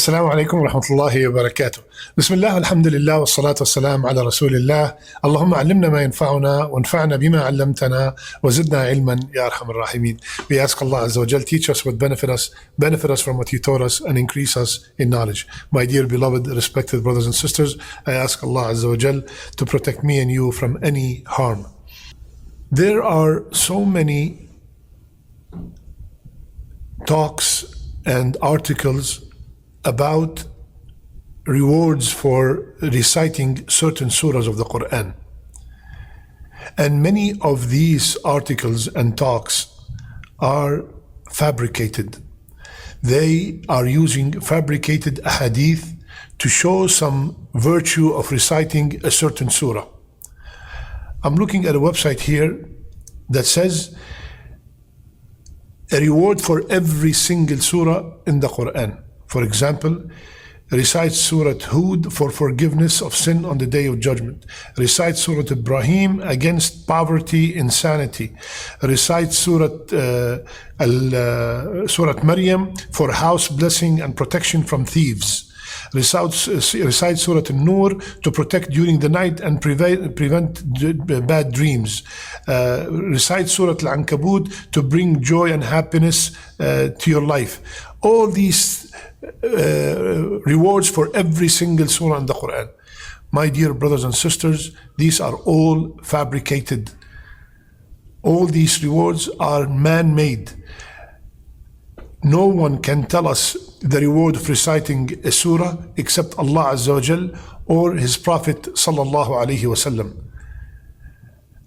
السلام عليكم ورحمة الله وبركاته. بسم الله والحمد لله والصلاة والسلام على رسول الله. اللهم علمنا ما ينفعنا وانفعنا بما علمتنا وزدنا علما يا أرحم الراحمين. We ask Allah Azza wa Jal, teach us what benefit us from what He taught us, and increase us in knowledge. My dear beloved, respected brothers and sisters, I ask Allah Azza wa Jal to protect me and you from any harm. There are so many talks and articles about rewards for reciting certain surahs of the Qur'an. And many of these articles and talks are fabricated. They are using fabricated ahadith to show some virtue of reciting a certain surah. I'm looking at a website here that says a reward for every single surah in the Qur'an. For example, recite Surah Hud for forgiveness of sin on the Day of Judgment. Recite Surah Ibrahim against poverty, insanity. Recite Surah Maryam for house blessing and protection from thieves. Recite Surah An-Nur to protect during the night and prevent bad dreams. Recite Surah Al-Ankabut to bring joy and happiness to your life. All these rewards for every single surah in the Qur'an. My dear brothers and sisters, these are all fabricated. All these rewards are man-made. No one can tell us the reward of reciting a surah except Allah Azza wa Jal or His Prophet Sallallahu Alaihi Wasallam.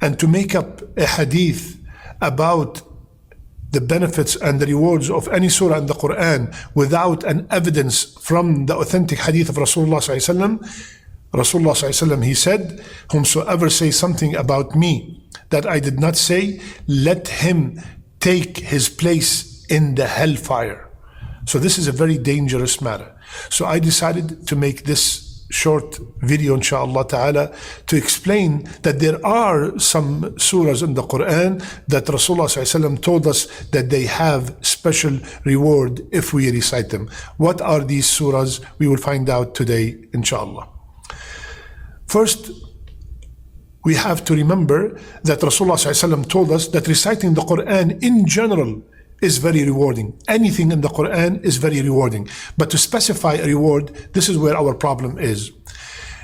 And to make up a hadith about the benefits and the rewards of any surah in the Qur'an without an evidence from the authentic hadith of Rasulullah Sallallahu Alaihi Wasallam, he said, whomsoever says something about me that I did not say, let him take his place in the hellfire. So this is a very dangerous matter. So I decided to make this short video, inshallah ta'ala, to explain that there are some surahs in the Qur'an that Rasulullah ﷺ told us that they have special reward if we recite them. What are these surahs? We will find out today, inshallah. First, we have to remember that Rasulullah ﷺ told us that reciting the Qur'an in general is very rewarding. Anything in the Qur'an is very rewarding. But to specify a reward, this is where our problem is.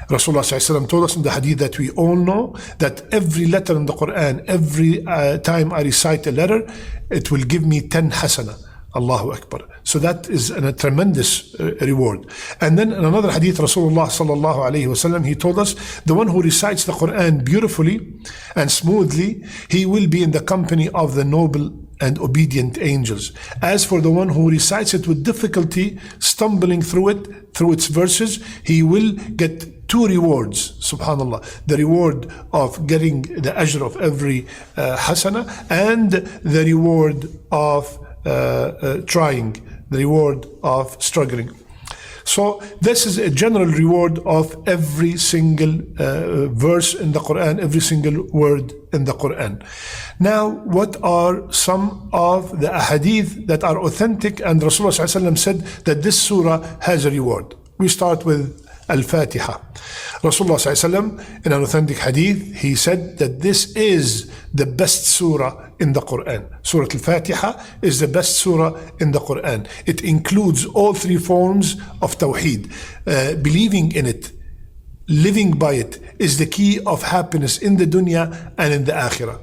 Rasulullah ﷺ told us in the hadith that we all know that every letter in the Qur'an, every time I recite a letter, it will give me 10 hasana. Allahu Akbar. So that is a tremendous reward. And then in another hadith, Rasulullah sallallahu alayhi wasallam, he told us, the one who recites the Qur'an beautifully and smoothly, he will be in the company of the noble and obedient angels. As for the one who recites it with difficulty, stumbling through its verses, he will get two rewards, subhanallah. The reward of getting the ajr of every hasana, and the reward of trying, the reward of struggling. So this is a general reward of every single verse in the Qur'an, every single word in the Qur'an. Now, what are some of the ahadith that are authentic and Rasulullah ﷺ said that this surah has a reward? We start with Al-Fatiha. Rasulullah ﷺ, in an authentic hadith, he said that this is the best surah in the Qur'an. Surah Al-Fatiha is the best surah in the Qur'an. It includes all three forms of Tawheed. Believing in it, living by it, is the key of happiness in the dunya and in the akhirah.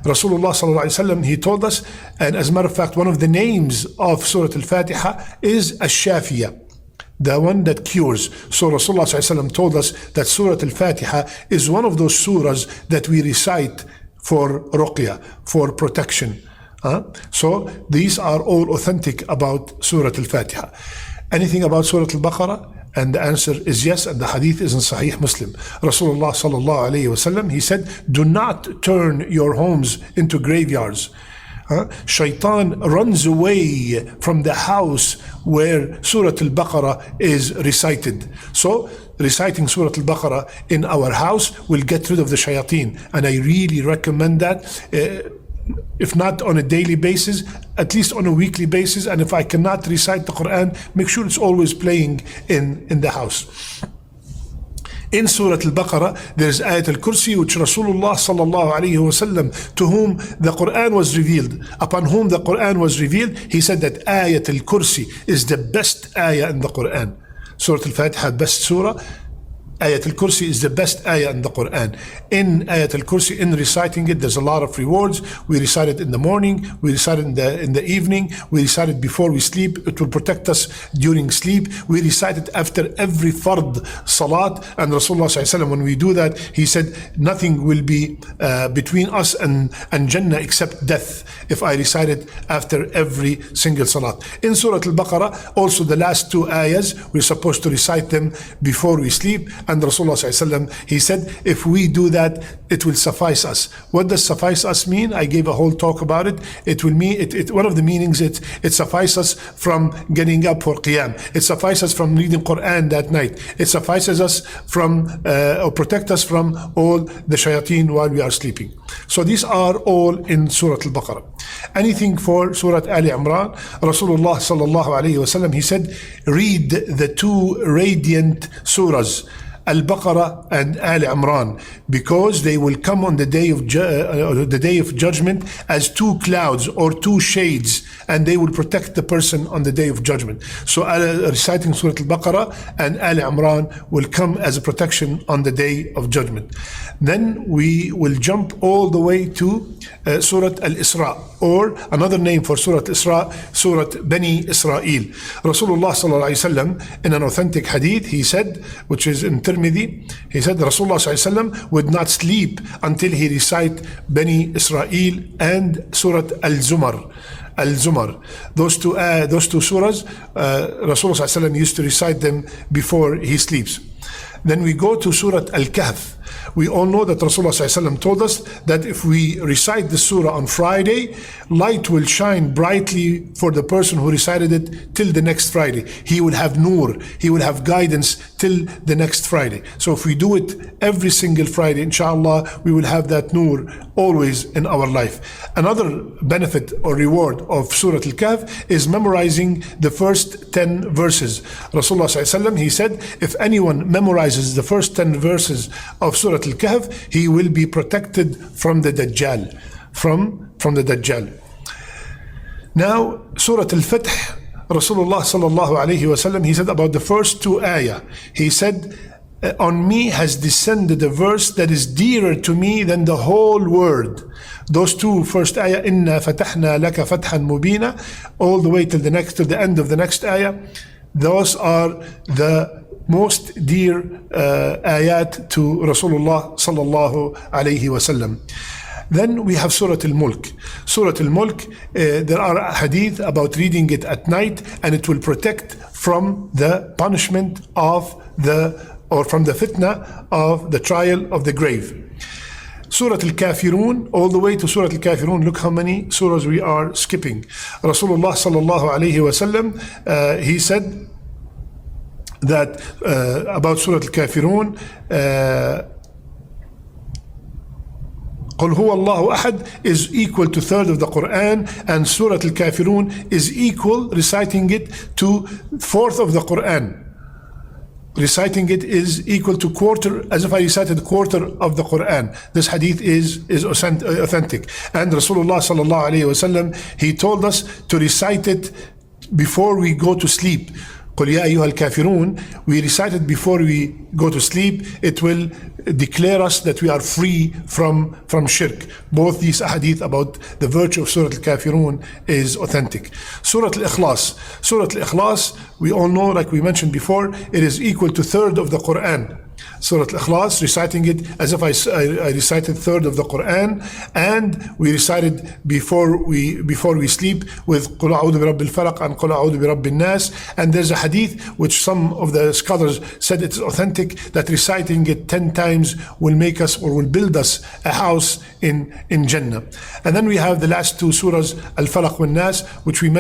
Rasulullah sallallahu alaihi wasallam, he told us, and as a matter of fact, one of the names of Surah Al-Fatiha is Ash-Shafiyah, the one that cures. So Rasulullah sallallahu alaihi wasallam told us that Surah Al-Fatiha is one of those surahs that we recite for ruqya, for protection. So these are all authentic about Surah Al-Fatiha. Anything about Surah Al-Baqarah? And the answer is yes, and the hadith is in Sahih Muslim. Rasulullah sallallahu alayhi wasallam, he said, do not turn your homes into graveyards. Shaitan runs away from the house where Surah Al-Baqarah is recited. So reciting Surah Al-Baqarah in our house will get rid of the shayateen, and I really recommend that. if not on a daily basis, at least on a weekly basis. And if I cannot recite the Qur'an, make sure it's always playing in the house. In Surah Al-Baqarah, there's Ayat Al-Kursi, which Rasulullah sallallahu alayhi wasallam, to whom the Qur'an was revealed, upon whom the Qur'an was revealed, he said that Ayat Al-Kursi is the best ayah in the Qur'an. Surah Al-Fatiha, best surah. Ayat al-Kursi is the best ayah in the Qur'an. In Ayat al-Kursi, in reciting it, there's a lot of rewards. We recite it in the morning, we recite it in the evening, we recite it before we sleep. It will protect us during sleep. We recite it after every fard salat. And Rasulullah sallallahu alaihi wasallam, when we do that, he said, nothing will be between us and Jannah except death, if I recite it after every single salat. In Surah Al-Baqarah, also the last two ayahs, we're supposed to recite them before we sleep. And Rasulullah sallallahu alaihi wasallam, he said, if we do that, it will suffice us. What does suffice us mean? I gave a whole talk about it. It will mean, one of the meanings, it suffices us from getting up for qiyam. It suffices us from reading Qur'an that night. It suffices us from, or protect us from all the shayateen while we are sleeping. So these are all in Surah Al-Baqarah. Anything for Surah Ali Imran, Rasulullah sallallahu alayhi wasallam, he said, read the two radiant surahs, Al-Baqarah and Al Imran, because they will come on the day of judgment as two clouds or two shades, and they will protect the person on the day of judgment. So reciting Surah Al-Baqarah and Al Imran will come as a protection on the day of judgment. Then we will jump all the way to Surah Al-Isra, or another name for Surah Al-Isra, Surah Bani Israel. Rasulullah sallallahu alayhi wasallam, in an authentic hadith, he said, which is in Tirmidhi, he said Rasulullah sallallahu alayhi wasallam would not sleep until he recite Bani Israel and Surah Al-Zumar. Al-Zumar. Those two surahs, Rasulullah sallallahu alayhi wasallam used to recite them before he sleeps. Then we go to Surah Al-Kahf. We all know that Rasulullah ﷺ told us that if we recite the surah on Friday, light will shine brightly for the person who recited it till the next Friday. He will have nur, he will have guidance till the next Friday. So if we do it every single Friday, inshallah, we will have that nur always in our life. Another benefit or reward of Surah Al-Kahf is memorizing the first 10 verses. Rasulullah ﷺ, he said, if anyone memorizes the first 10 verses of Surah Al-Kahf, he will be protected from the Dajjal. From the Dajjal. Now, Surah Al-Fath, Rasulullah sallallahu alayhi wasallam, he said about the first two ayah, he said, on me has descended a verse that is dearer to me than the whole world. Those two first ayah, Inna fatahna laka fathan mubina, all the way till the end of the next ayah, those are the most dear ayat to Rasulullah sallallahu alayhi wasallam. Then we have Surah Al-Mulk. Surah Al-Mulk, there are hadith about reading it at night, and it will protect from the punishment of from the fitna of the trial of the grave. Surah Al-Kafirun, all the way to Surah Al-Kafirun, look how many surahs we are skipping. Rasulullah sallallahu alayhi wasallam, he said that about Surah Al-Kafirun, قُلْ هُوَ اللَّهُ أَحَدٌ is equal to third of the Qur'an, and Surah Al-Kafirun is equal, reciting it, to fourth of the Qur'an. Reciting it is equal to quarter, as if I recited quarter of the Qur'an. This hadith is authentic. And Rasulullah sallallahu alayhi wasallam, he told us to recite it before we go to sleep. قُلْ يَا أَيُّهَا الْكَافِرُونَ, we recite it before we go to sleep. It will declare us that we are free from shirk. Both these ahadith about the virtue of Surah Al-Kafirun is authentic. Surah Al-Ikhlas. Surah Al-Ikhlas, we all know, like we mentioned before, it is equal to third of the Qur'an. Surah Al-Ikhlas, reciting it as if I recited third of the Qur'an, and we recited before we sleep with قُلْ أَعُوذُ بِرَبِّ الْفَلَقِ and قُلْ أَعُوذُ بِرَبِّ النَّاسِ. And there's a hadith which some of the scholars said it's authentic, that reciting it 10 times will make us, or will build us, a house in Jannah. And then we have the last two surahs, Al-Falaq wal Nas, which we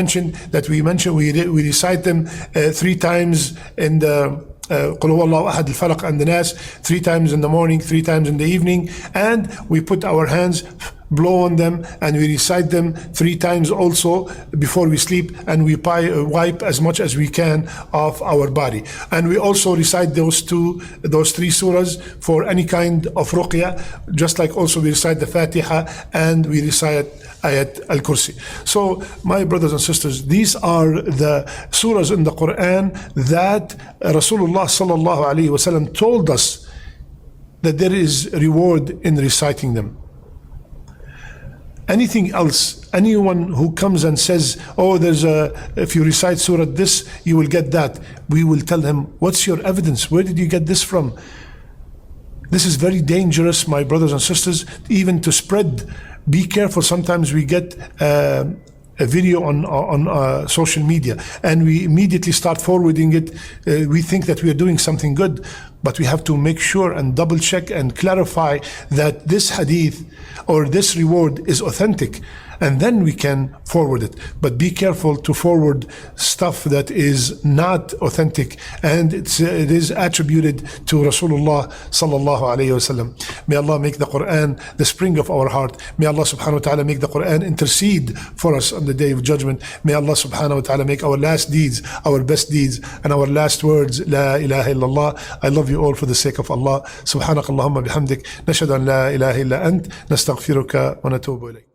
recite them 3 times in the قُلْ هُوَ اللَّهُ أَحَدٌ الْفَلَقِ and the Nas, 3 times in the morning, 3 times in the evening, and we put our hands blow on them, and we recite them 3 times also before we sleep, and we wipe as much as we can off our body. And we also recite those 3 surahs for any kind of ruqya, just like also we recite the Fatiha and we recite Ayat al-Kursi. So, my brothers and sisters, these are the surahs in the Qur'an that Rasulullah sallallahu alaihi wasallam told us that there is reward in reciting them. Anything else, anyone who comes and says, oh, if you recite surah this, you will get that, we will tell him, what's your evidence? Where did you get this from? This is very dangerous, my brothers and sisters, even to spread. Be careful. Sometimes we get a video on social media and we immediately start forwarding it. We think that we are doing something good, but we have to make sure and double check and clarify that this hadith or this reward is authentic, and then we can forward it. But be careful to forward stuff that is not authentic and it is attributed to Rasulullah sallallahu alayhi wasallam. May Allah make the Quran the spring of our heart. May Allah subhanahu wa ta'ala make the Quran intercede for us on the day of judgment. May Allah subhanahu wa ta'ala make our last deeds our best deeds and our last words La ilaha illallah. I love you all for the sake of Allah. Subhanakallahumma bihamdik. Nashhadu an la ilaha illa ant. Nastaghfiruka wa natubu ilayk.